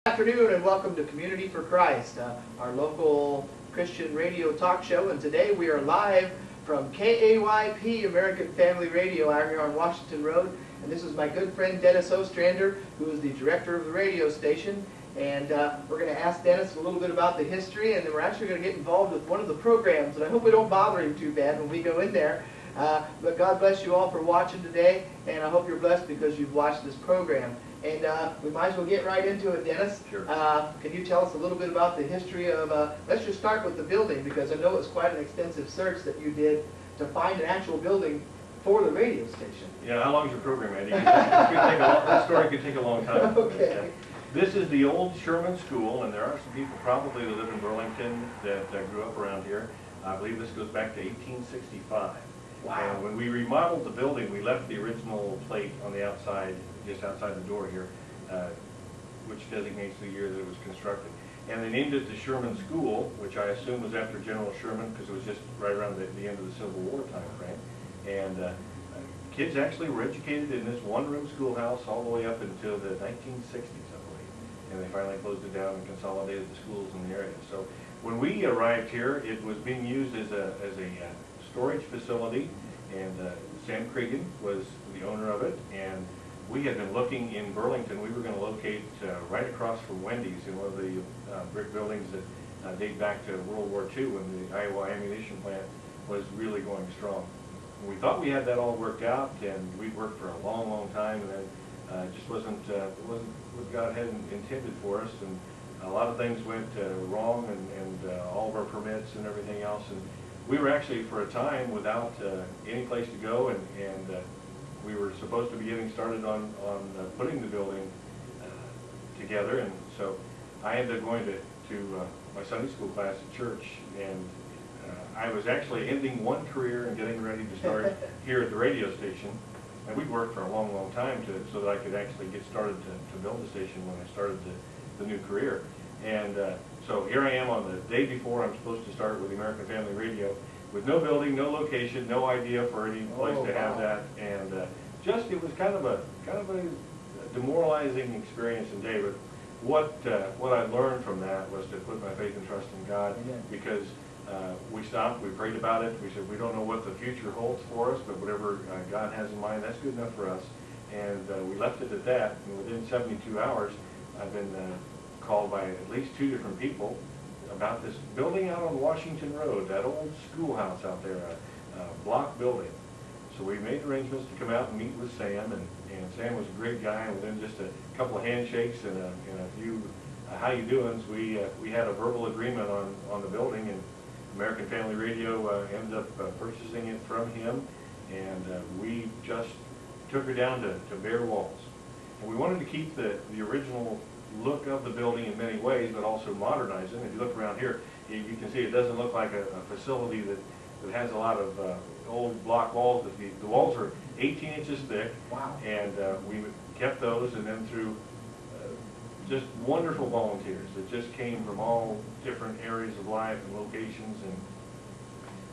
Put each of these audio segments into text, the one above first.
Afternoon and welcome to Community for Christ, our local Christian radio talk show. And today we are live from KAYP American Family Radio out here on Washington Road. And this is my good friend Dennis Ostrander, who is the director of the radio station. And we're going to ask Dennis a little bit about the history, and then we're actually going to get involved with one of the programs. And I hope we don't bother him too bad when we go in there. But God bless you all for watching today, and I hope you're blessed because you've watched this program. And we might as well get right into it, Dennis. Sure. Can you tell us a little bit about the history of, let's just start with the building, because I know it's quite an extensive search that you did to find an actual building for the radio station. Yeah, how long is your program, Andy? This story could take a long time. Okay. Yeah. This is the old Sherman School, and there are some people probably that live in Burlington that grew up around here. I believe this goes back to 1865. Wow. And when we remodeled the building, we left the original plate on the outside, just outside the door here, which designates the year that it was constructed. And they named it the Sherman School, which I assume was after General Sherman, because it was just right around the end of the Civil War time frame. And kids actually were educated in this one-room schoolhouse all the way up until the 1960s, I believe. And they finally closed it down and consolidated the schools in the area. So when we arrived here, it was being used as a storage facility, and Sam Cregan was the owner of it. And we had been looking in Burlington. We were going to locate right across from Wendy's in one of the brick buildings that date back to World War II, when the Iowa ammunition plant was really going strong. And we thought we had that all worked out, and we'd worked for a long, long time, and then it just wasn't what God had intended for us. And a lot of things went wrong, and all of our permits and everything else. And we were actually, for a time, without any place to go, and we were supposed to be getting started on putting the building together. And so I ended up going to my Sunday school class at church, and I was actually ending one career and getting ready to start here at the radio station. And we'd worked for a long, long time so that I could actually get started to build the station when I started the new career. And so here I am on the day before I'm supposed to start with the American Family Radio, with no building, no location, no idea for any place to have that, and just it was kind of a demoralizing experience and day. But what I learned from that was to put my faith and trust in God. Amen. Because we stopped, we prayed about it. We said we don't know what the future holds for us, but whatever God has in mind, that's good enough for us. And we left it at that. And within 72 hours, I've been called by at least 2 different people about this building out on Washington Road, that old schoolhouse out there, a block building. So we made arrangements to come out and meet with Sam, and Sam was a great guy, and within just a couple of handshakes and a few how you doings, we had a verbal agreement on the building, and American Family Radio ended up purchasing it from him, and we just took her down to bare walls. And we wanted to keep the original look of the building in many ways, but also modernize it. If you look around here, you can see it doesn't look like a facility that has a lot of old block walls. The walls are 18 inches thick. Wow. And we kept those, and then through just wonderful volunteers that just came from all different areas of life and locations. And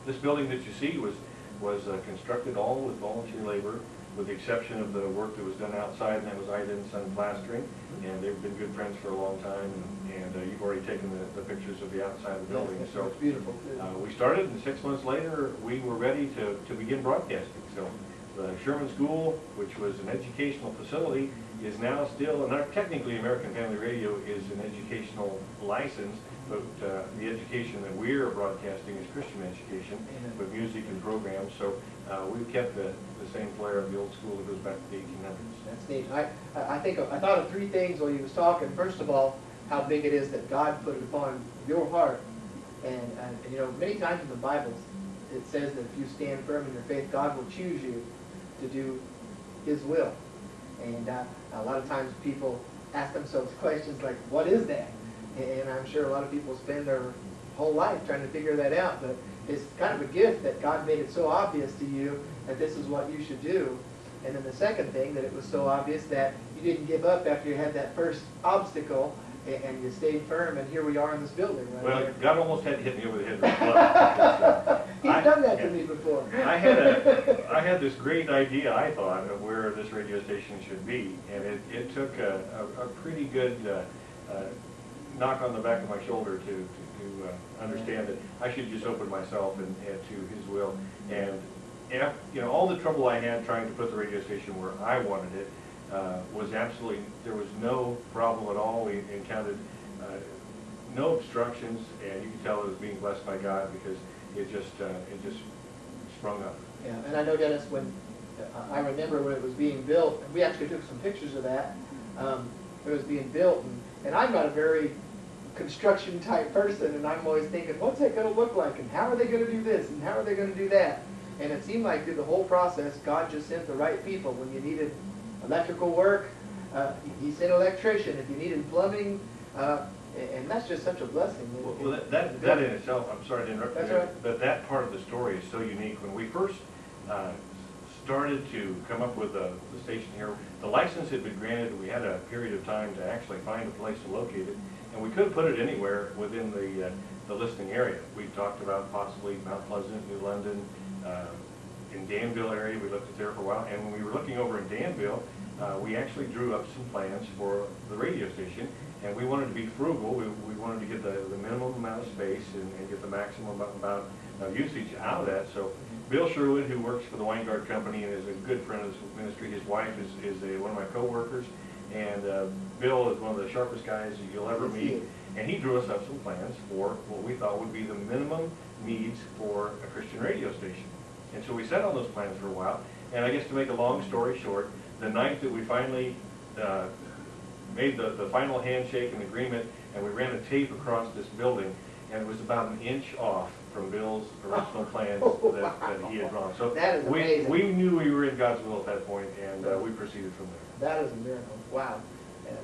this building that you see was constructed all with volunteer labor, with the exception of the work that was done outside, and that was Ida and Son plastering. And they've been good friends for a long time, and you've already taken the pictures of the outside of the building. Yes, so it's beautiful. We started, and 6 months later, we were ready to begin broadcasting. So the Sherman School, which was an educational facility, is now still, and technically American Family Radio is an educational license, but the education that we're broadcasting is Christian education, with music and programs. So we've kept the same flair of the old school that goes back to the 1800s. That's neat. I thought of 3 things while you was talking. First of all, how big it is that God put it upon your heart. And you know, many times in the Bible, it says that if you stand firm in your faith, God will choose you to do His will. And a lot of times people ask themselves questions like, what is that? And I'm sure a lot of people spend their whole life trying to figure that out. But it's kind of a gift that God made it so obvious to you that this is what you should do. And then the second thing, that it was so obvious that you didn't give up after you had that first obstacle, and you stayed firm, and here we are in this building right well, here. God almost had to hit me over the head with a club. He's done that to me before. I had this great idea, I thought, of where this radio station should be, and it took a pretty good knock on the back of my shoulder to understand that I should just open myself and to His will. And you know, all the trouble I had trying to put the radio station where I wanted it was absolutely, there was no problem at all. We encountered no obstructions, and you could tell it was being blessed by God because it just sprung up. Yeah, and I know, Dennis, when I remember when it was being built, and we actually took some pictures of that. It was being built, and I'm not a very construction type person, and I'm always thinking, what's that going to look like, and how are they going to do this, and how are they going to do that? And it seemed like through the whole process, God just sent the right people. When you needed electrical work, He sent an electrician. If you needed plumbing, and that's just such a blessing. Well, that in itself, I'm sorry to interrupt you, That's right. but that part of the story is so unique. When we first started to come up with the station here, the license had been granted, and we had a period of time to actually find a place to locate it, and we couldn't put it anywhere within the listing area. We talked about possibly Mount Pleasant, New London, in Danville area. We looked at there for a while, and when we were looking over in Danville, we actually drew up some plans for the radio station, and we wanted to be frugal. We wanted to get the minimum amount of space and get the maximum amount of usage out of that. So Bill Sherwood, who works for the Weingart Company and is a good friend of this ministry, his wife is one of my co-workers, and Bill is one of the sharpest guys you'll ever meet, and he drew us up some plans for what we thought would be the minimum needs for a Christian radio station. And so we sat on those plans for a while, and I guess to make a long story short, the night that we finally made the final handshake and agreement, and we ran a tape across this building, and it was about an inch off from Bill's original plans that he had drawn. So that is amazing. we knew we were in God's will at that point, and we proceeded from there. That is a miracle. Wow.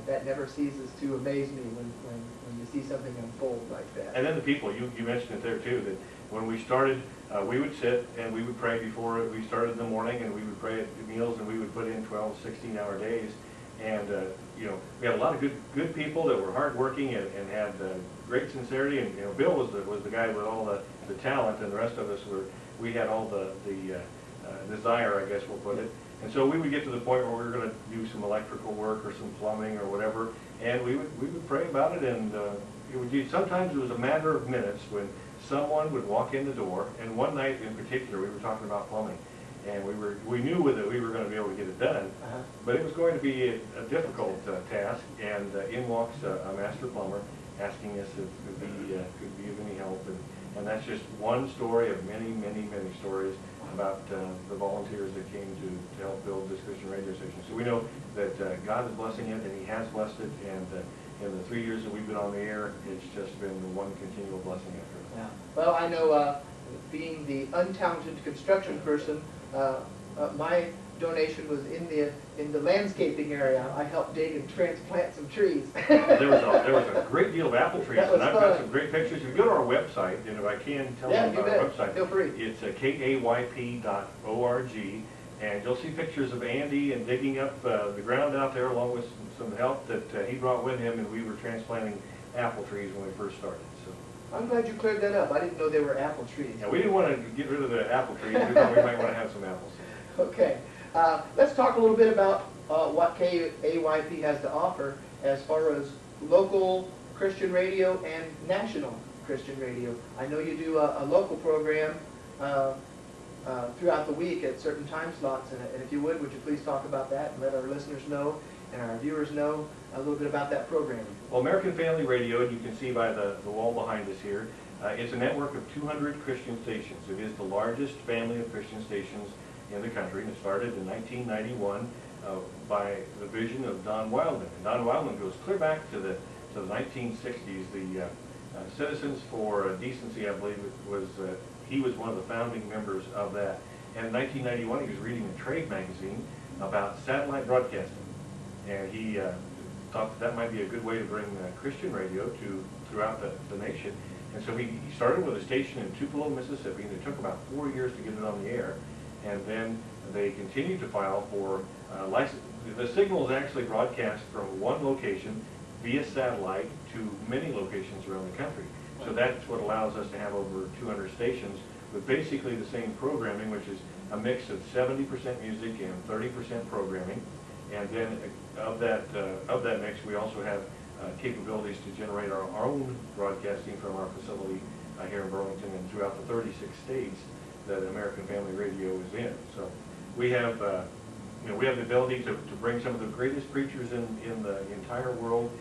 That never ceases to amaze me when you see something unfold like that. And then the people, you mentioned it there too, that when we started, we would sit and we would pray before we started in the morning, and we would pray at meals, and we would put in 12, 16-hour days. And you know, we had a lot of good people that were hardworking and had great sincerity. And you know, Bill was the guy with all the talent, and the rest of us we had all the desire, I guess we'll put it. And so we would get to the point where we were going to do some electrical work or some plumbing or whatever, and we would pray about it. And sometimes it was a matter of minutes when someone would walk in the door. And one night in particular, we were talking about plumbing. And we knew that we were going to be able to get it done, but it was going to be a difficult task. And in walks a master plumber, asking us if could be of any help. And that's just one story of many, many, many stories about the volunteers that came to help build this Christian radio station. So we know that God is blessing it, and He has blessed it. And in the 3 years that we've been on the air, it's just been one continual blessing after another. Yeah. Well, I know, being the untalented construction person, my donation was in the landscaping area. I helped dig and transplant some trees. There was a great deal of apple trees, and I've got fun. some great pictures. If you go to our website, and if I can tell you about our website, feel free. It's kayp.org, and you'll see pictures of Andy and digging up the ground out there, along with some help that he brought with him, and we were transplanting apple trees when we first started. So I'm glad you cleared that up. I didn't know they were apple trees. yeah, we didn't want to get rid of the apple trees. We thought we might want to have some apples. Okay. Let's talk a little bit about what KAYP has to offer as far as local Christian radio and national Christian radio. I know you do a local program throughout the week at certain time slots, and if you would you please talk about that and let our listeners know and our viewers know a little bit about that programming. Well, American Family Radio, and you can see by the wall behind us here, it's a network of 200 Christian stations. It is the largest family of Christian stations in the country, and it started in 1991 by the vision of Don Wildman. And Don Wildman goes clear back to the 1960s. The Citizens for Decency, I believe, he was one of the founding members of that. And in 1991, he was reading a trade magazine about satellite broadcasting, and he thought that might be a good way to bring Christian radio throughout the nation. And so he started with a station in Tupelo, Mississippi, and it took about 4 years to get it on the air. And then they continued to file for license. The signal is actually broadcast from one location via satellite to many locations around the country. So that's what allows us to have over 200 stations with basically the same programming, which is a mix of 70% music and 30% programming. And then of that mix, we also have capabilities to generate our own broadcasting from our facility here in Burlington and throughout the 36 states that American Family Radio is in. So we have, we have the ability to bring some of the greatest preachers in the entire world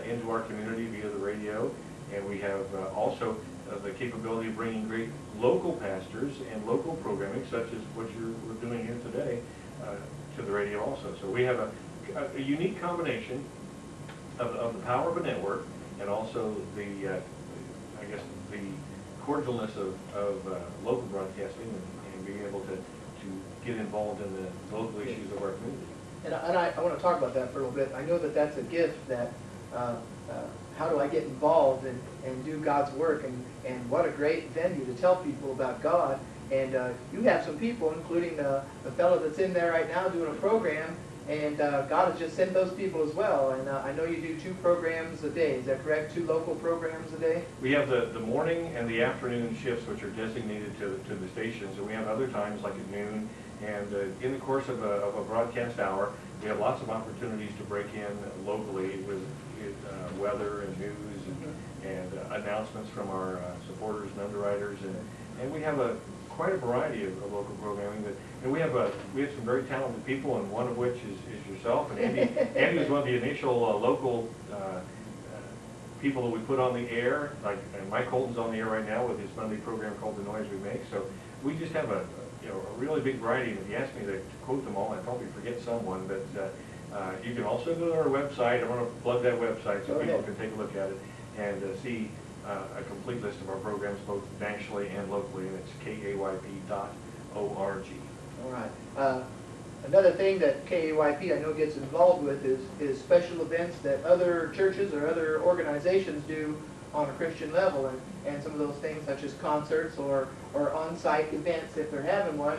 into our community via the radio, and we have also the capability of bringing great local pastors and local programming, such as what we're doing here today, to the radio also. So we have a unique combination of the power of a network and also the, I guess, the cordialness of local broadcasting and being able to get involved in the local issues of our community. And I want to talk about that for a little bit. I know that that's a gift that, how do I get involved and do God's work, and what a great venue to tell people about God. And you have some people, including the fellow that's in there right now doing a program, and God has just sent those people as well. And I know you do 2 programs a day. Is that correct? 2 local programs a day? We have the morning and the afternoon shifts, which are designated to the stations, and we have other times like at noon. And in the course of a broadcast hour, we have lots of opportunities to break in locally with weather and news and announcements from our supporters and underwriters, and we have quite a variety of local programming. And we have some very talented people, and one of which is yourself. And Andy was one of the initial local people that we put on the air. Like Mike Holton's on the air right now with his Monday program called The Noise We Make. So we just have a really big variety. And if you ask me to quote them all, I'd probably forget someone. But you can also go to our website. I want to plug that website so people can take a look at it and see a complete list of our programs, both nationally and locally, and it's kayp.org. All right. Another thing that KAYP I know gets involved with is special events that other churches or other organizations do on a Christian level, and some of those things such as concerts or on-site events if they're having one,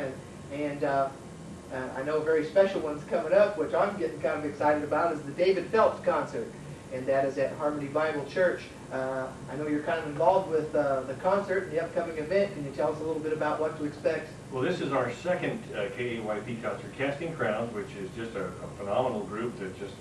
and I know a very special one's coming up, which I'm getting kind of excited about, is the David Phelps concert, and that is at Harmony Bible Church. I know you're kind of involved with the concert and the upcoming event. Can you tell us a little bit about what to expect? Well, this is our second KAYP concert. Casting Crowns, which is just a phenomenal group that's just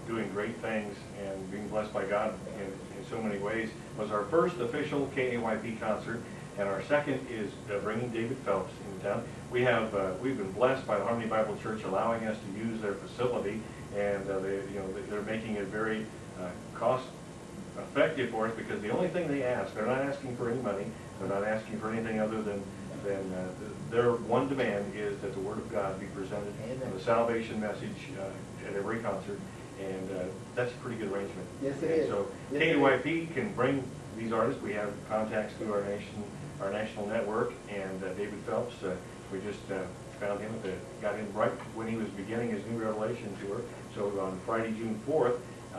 doing great things and being blessed by God in so many ways, was our first official KAYP concert, and our second is bringing David Phelps into town. We've been blessed by the Harmony Bible Church allowing us to use their facility, and they're making it very cost effective for us, because the only thing they ask, they're not asking for any money, they're not asking for anything other than their one demand is that the Word of God be presented, and the salvation message at every concert, and that's a pretty good arrangement. Yes, it is. So yes, KAYP can bring these artists. We have contacts through our national network, and David Phelps, we just found him got him right when he was beginning his New Revelation tour. So on Friday, June 4th,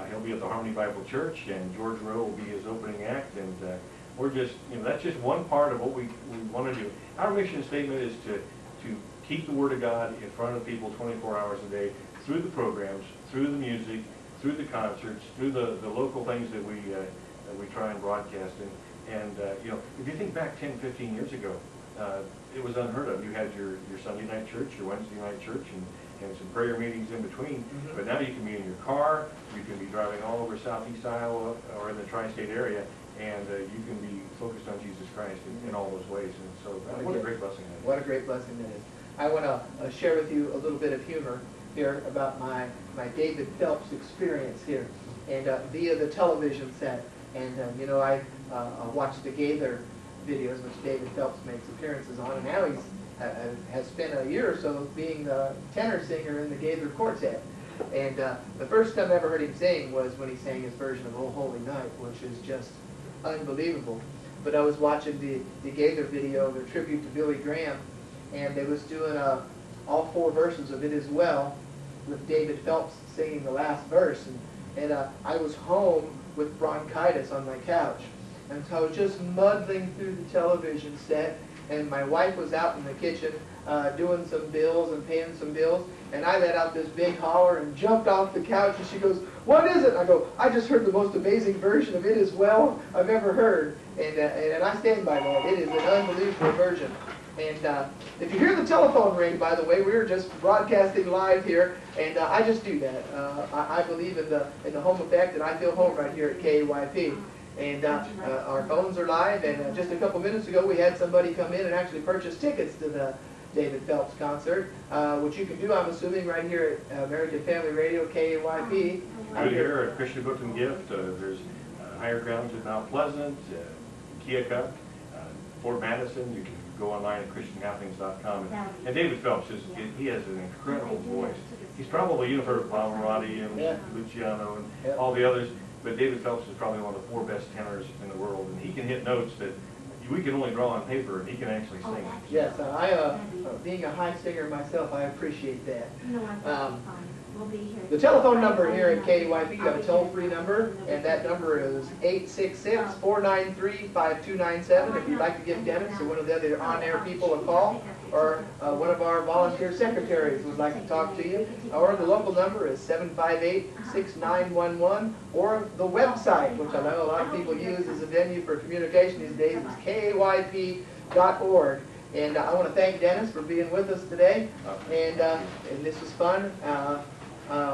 he'll be at the Harmony Bible Church, and George Rowe will be his opening act, and we're just, that's just one part of what we want to do. Our mission statement is to keep the Word of God in front of people 24 hours a day, through the programs, through the music, through the concerts, through the local things that we try and broadcast. And if you think back 10, 15 years ago, it was unheard of. You had your Sunday night church, your Wednesday night church, and some prayer meetings in between. But now you can be in your car, you can be driving all over Southeast Iowa or in the tri-state area, and you can be focused on Jesus Christ in all those ways. And so what a great blessing that is. What a great blessing that is. I want to share with you a little bit of humor here about my David Phelps experience here, and via the television set. And I watched the Gaither videos, which David Phelps makes appearances on, and now he's has spent a year or so being the tenor singer in the Gaither Quartet. And the first time I ever heard him sing was when he sang his version of "Oh Holy Night," which is just unbelievable. But I was watching the Gaither video, the tribute to Billy Graham, and they was doing all 4 verses of "It Is Well" with David Phelps singing the last verse. And I was home with bronchitis on my couch, and so I was just muddling through the television set, and my wife was out in the kitchen doing some bills and paying some bills, and I let out this big holler and jumped off the couch, and she goes, "What is it?" And I go, "I just heard the most amazing version of "It Is Well" I've ever heard," and I stand by that. It is an unbelievable version. And if you hear the telephone ring, by the way, we're just broadcasting live here, and I just do that. I believe in the home effect, and I feel home right here at KAYP. And our phones are live, and just a couple minutes ago we had somebody come in and actually purchase tickets to the David Phelps concert, which you can do, I'm assuming, right here at American Family Radio, KAYP. Right here at Christian Book and Gift. There's Higher Grounds at Mount Pleasant, Keokuk, Fort Madison. You can go online at christianhappenings.com. And David Phelps, he has an incredible voice. He's probably, you've heard of Pavarotti and Luciano and all the others, but David Phelps is probably one of the 4 best tenors in the world, and he can hit notes that we can only draw on paper, and he can actually sing. Yes, being a high singer myself, I appreciate that. The telephone number here at KAYP, you have a toll-free number, and that number is 866-493-5297. If you'd like to give Dennis or one of the other on-air people a call, or one of our volunteer secretaries would like to talk to you, or the local number is 758-6911, or the website, which I know a lot of people use as a venue for communication these days, is kayp.org. And I want to thank Dennis for being with us today, and this was fun.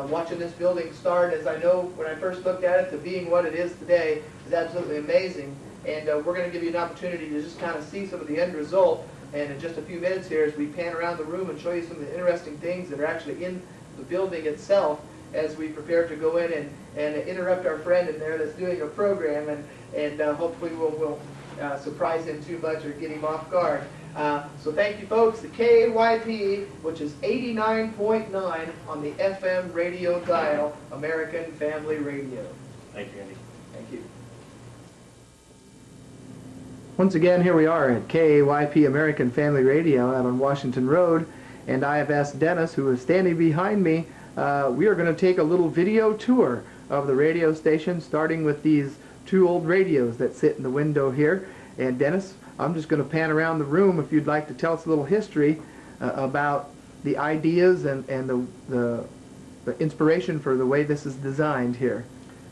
Watching this building start, as I know when I first looked at it, to being what it is today is absolutely amazing. And we're going to give you an opportunity to just kind of see some of the end result. And in just a few minutes here, as we pan around the room and show you some of the interesting things that are actually in the building itself, as we prepare to go in and interrupt our friend in there that's doing a program, and hopefully we'll surprise him too much or get him off guard. So thank you, folks. The KAYP, which is 89.9 on the FM radio dial, American Family Radio. Thank you, Andy. Thank you. Once again, here we are at KAYP American Family Radio out on Washington Road, and I have asked Dennis, who is standing behind me, we are going to take a little video tour of the radio station, starting with these 2 old radios that sit in the window here. And Dennis, I'm just going to pan around the room if you'd like to tell us a little history about the ideas and the inspiration for the way this is designed here.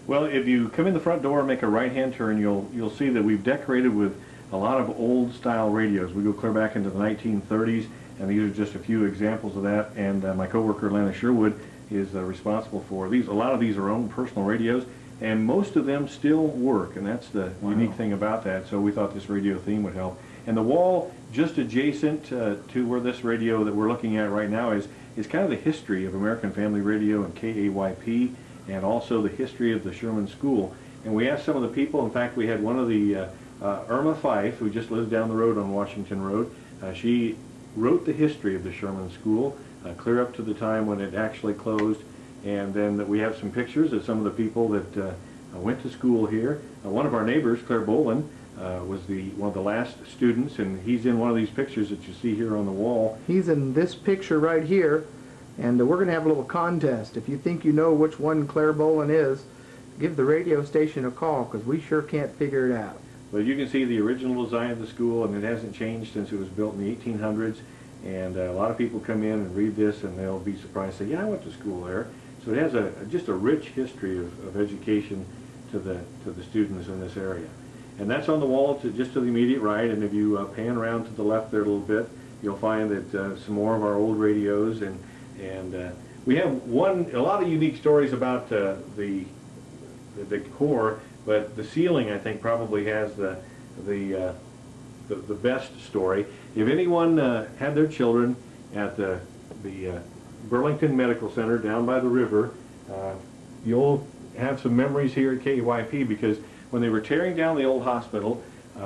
Well, if you come in the front door and make a right-hand turn, you'll see that we've decorated with a lot of old-style radios. We go clear back into the 1930s, and these are just a few examples of that. And my coworker, Lana Sherwood, is responsible for these. A lot of these are own personal radios, and most of them still work, and that's the unique thing about that. So we thought this radio theme would help. And the wall just adjacent to where this radio that we're looking at right now is kind of the history of American Family Radio and KAYP, and also the history of the Sherman School. And we asked some of the people, in fact we had one of the, Irma Fife, who just lives down the road on Washington Road. She wrote the history of the Sherman School, clear up to the time when it actually closed. And then we have some pictures of some of the people that went to school here. One of our neighbors, Claire Boland, was one of the last students, and he's in one of these pictures that you see here on the wall. He's in this picture right here, and we're going to have a little contest. If you think you know which one Claire Boland is, give the radio station a call, because we sure can't figure it out. But you can see the original design of the school, and it hasn't changed since it was built in the 1800s. And a lot of people come in and read this, and they'll be surprised, say, yeah, I went to school there. So it has just a rich history of education to the students in this area. And that's on the wall just to the immediate right, and if you pan around to the left there a little bit, you'll find that some more of our old radios, and we have a lot of unique stories about the core, but the ceiling I think probably has the best story. If anyone had their children at the Burlington Medical Center down by the river, you'll have some memories here at KAYP, because when they were tearing down the old hospital,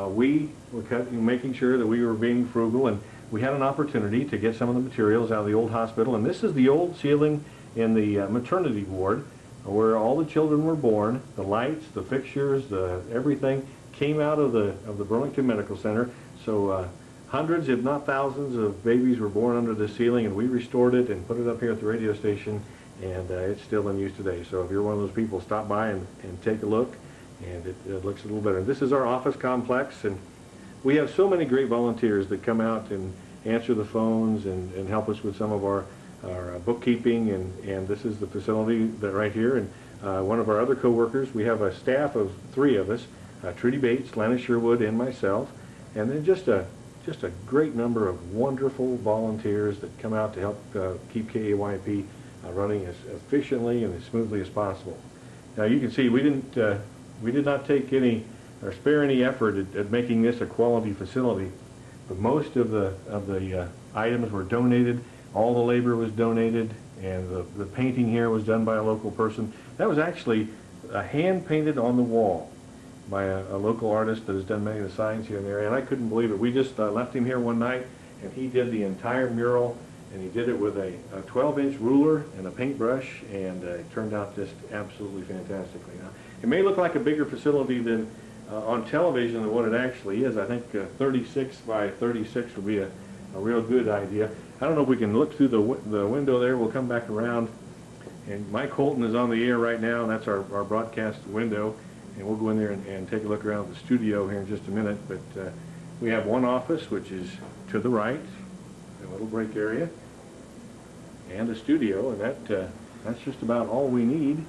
we were making sure that we were being frugal, and we had an opportunity to get some of the materials out of the old hospital. And this is the old ceiling in the maternity ward where all the children were born. The lights, the fixtures, everything came out of the Burlington Medical Center. So hundreds, if not thousands, of babies were born under the ceiling, and we restored it and put it up here at the radio station, and it's still in use today. So if you're one of those people, stop by and take a look, and it looks a little better. This is our office complex, and we have so many great volunteers that come out and answer the phones and help us with some of our bookkeeping, and this is the facility that right here. And one of our other co-workers, we have a staff of 3 of us, Trudy Bates, Lana Sherwood, and myself, and then just a just a great number of wonderful volunteers that come out to help keep KAYP running as efficiently and as smoothly as possible. Now you can see we did not take any or spare any effort at making this a quality facility, but most of the items were donated. All the labor was donated, and the painting here was done by a local person. That was actually hand painted on the wall by a local artist that has done many of the signs here in the area, and I couldn't believe it. We just left him here one night, and he did the entire mural, and he did it with a 12-inch ruler and a paintbrush, and it turned out just absolutely fantastically. Now, it may look like a bigger facility than on television than what it actually is. I think 36 by 36 would be a real good idea. I don't know if we can look through the window there. We'll come back around. And Mike Holton is on the air right now, and that's our broadcast window. And we'll go in there and take a look around the studio here in just a minute. But we have one office, which is to the right, a little break area, and a studio, and that's just about all we need.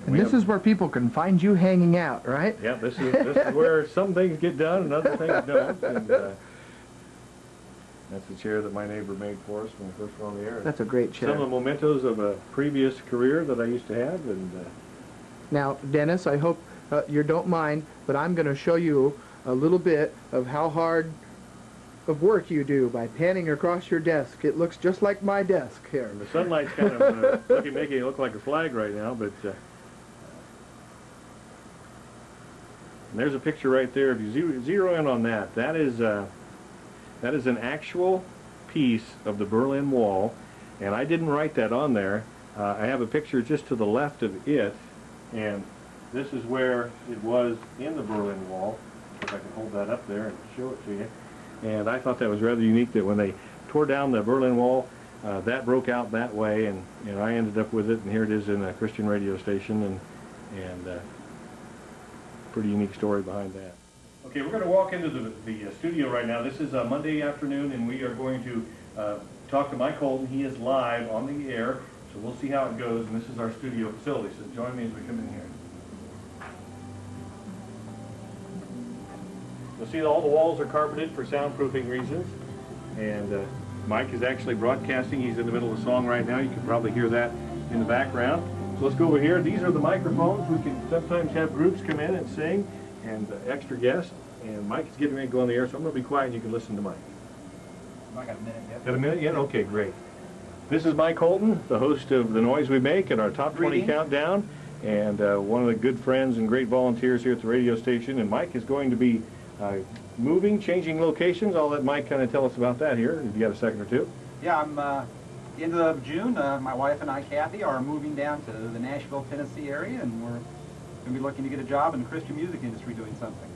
And this is where people can find you hanging out, right? Yeah, this is where some things get done and other things don't. And that's the chair that my neighbor made for us when we first were on the air. That's a great chair. Some of the mementos of a previous career that I used to have. And now, Dennis, I hope you don't mind, but I'm going to show you a little bit of how hard of work you do by panning across your desk. It looks just like my desk here. And the sunlight's kind of making it look like a flag right now, but and there's a picture right there. If you zero in on that, that is an actual piece of the Berlin Wall, and I didn't write that on there. I have a picture just to the left of it, and this is where it was in the Berlin Wall. If I can hold that up there and show it to you. And I thought that was rather unique that when they tore down the Berlin Wall, that broke out that way, and I ended up with it, and here it is in a Christian radio station, and pretty unique story behind that. Okay, we're going to walk into the studio right now. This is a Monday afternoon, and we are going to talk to Mike Holton. He is live on the air, so we'll see how it goes, and this is our studio facility, so join me as we come in here. You'll see all the walls are carpeted for soundproofing reasons, and Mike is actually broadcasting. He's in the middle of a song right now. You can probably hear that in the background. So let's go over here. These are the microphones. We can sometimes have groups come in and sing, and extra guests. And Mike is getting ready to go on the air, so I'm going to be quiet and you can listen to Mike. I got a minute yet. Got a minute yet? Okay, great. This is Mike Holton, the host of The Noise We Make and our Top 20 Countdown, and one of the good friends and great volunteers here at the radio station. And Mike is going to be moving, changing locations. I'll let Mike kind of tell us about that here, if you got a second or two. Yeah, I'm end of June. My wife and I, Kathy, are moving down to the Nashville, Tennessee area, and we're going to be looking to get a job in the Christian music industry doing something.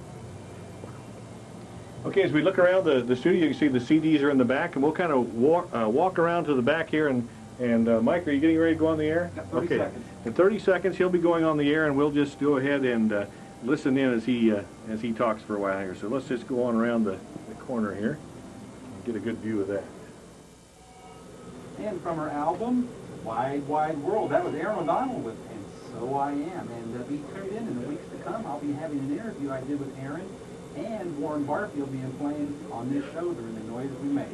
Okay, as we look around the studio, you can see the CDs are in the back, and we'll kind of walk around to the back here. And Mike, are you getting ready to go on the air? Yeah, 30 seconds. In 30 seconds, he'll be going on the air, and we'll just go ahead and listen in as he talks for a while here. So let's just go on around the corner here and get a good view of that. And from her album, Wide, Wide World, that was Aaron O'Donnell with And So I Am. And be tuned in the weeks to come. I'll be having an interview I did with Aaron and Warren Barfield being playing on this show during The Noise We Make.